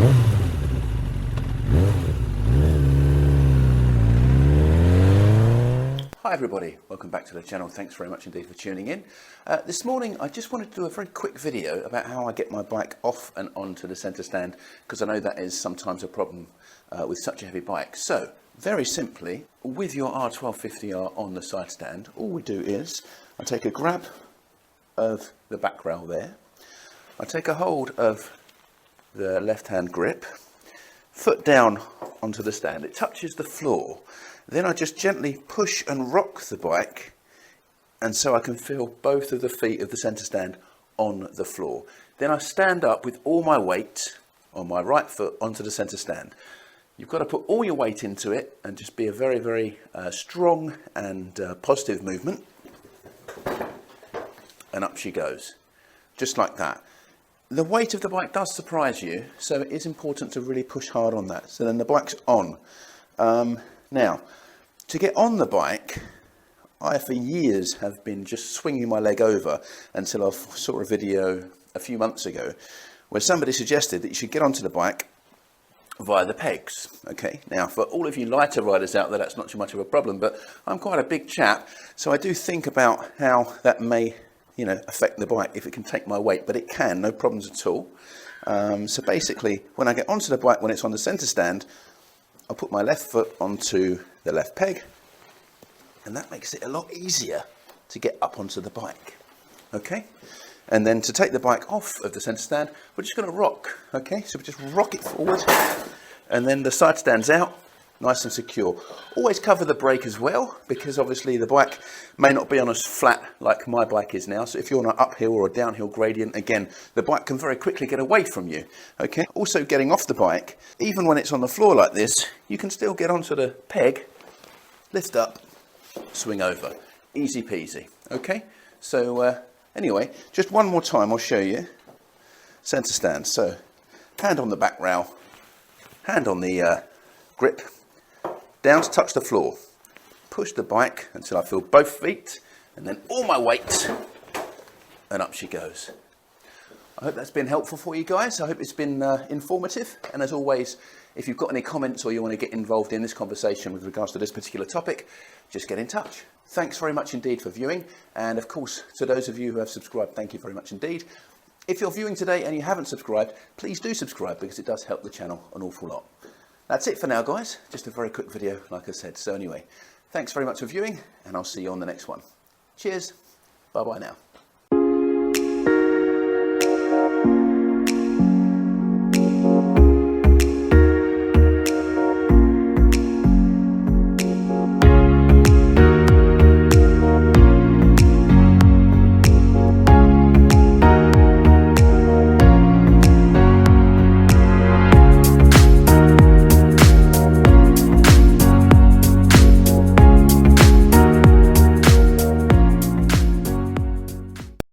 Hi everybody, welcome back to the channel. Thanks very much indeed for tuning in. This morning I just wanted to do a very quick video about how I get my bike off and onto the centre stand, because I know that is sometimes a problem with such a heavy bike. So very simply, with your R1250R on the side stand, all we do is I take a grab of the back rail there, I take a hold of the left hand grip, foot down onto the stand, it touches the floor. Then I just gently push and rock the bike, and so I can feel both of the feet of the centre stand on the floor. Then I stand up with all my weight on my right foot onto the centre stand. You've got to put all your weight into it and just be a very, very strong and positive movement. And up she goes, just like that. The weight of the bike does surprise you, so it is important to really push hard on that. So then the bike's on. Now, to get on the bike, I for years have been just swinging my leg over until I saw a video a few months ago where somebody suggested that you should get onto the bike via the pegs. Okay, now for all of you lighter riders out there, that's not too much of a problem, but I'm quite a big chap, so I do think about how that may, affect the bike if it can take my weight, but it can, no problems at all. So basically, when I get onto the bike, when it's on the centre stand, I'll put my left foot onto the left peg, and that makes it a lot easier to get up onto the bike. Okay, and then to take the bike off of the centre stand, we're just going to rock. Okay, so we just rock it forward, and then the side stands out, nice and secure. Always cover the brake as well, because obviously the bike may not be on as flat like my bike is now. So if you're on an uphill or a downhill gradient, again, the bike can very quickly get away from you. Okay. Also, getting off the bike, even when it's on the floor like this, you can still get onto the peg, lift up, swing over. Easy peasy. Okay. So anyway, just one more time, I'll show you. Centre stand. So hand on the back rail, hand on the grip, down to touch the floor. Push the bike until I feel both feet, and then all my weight, and up she goes. I hope that's been helpful for you guys. I hope it's been informative. And as always, if you've got any comments or you want to get involved in this conversation with regards to this particular topic, just get in touch. Thanks very much indeed for viewing. And of course, to those of you who have subscribed, thank you very much indeed. If you're viewing today and you haven't subscribed, please do subscribe, because it does help the channel an awful lot. That's it for now, guys. Just a very quick video, like I said. So anyway, thanks very much for viewing, and I'll see you on the next one. Cheers. Bye-bye now.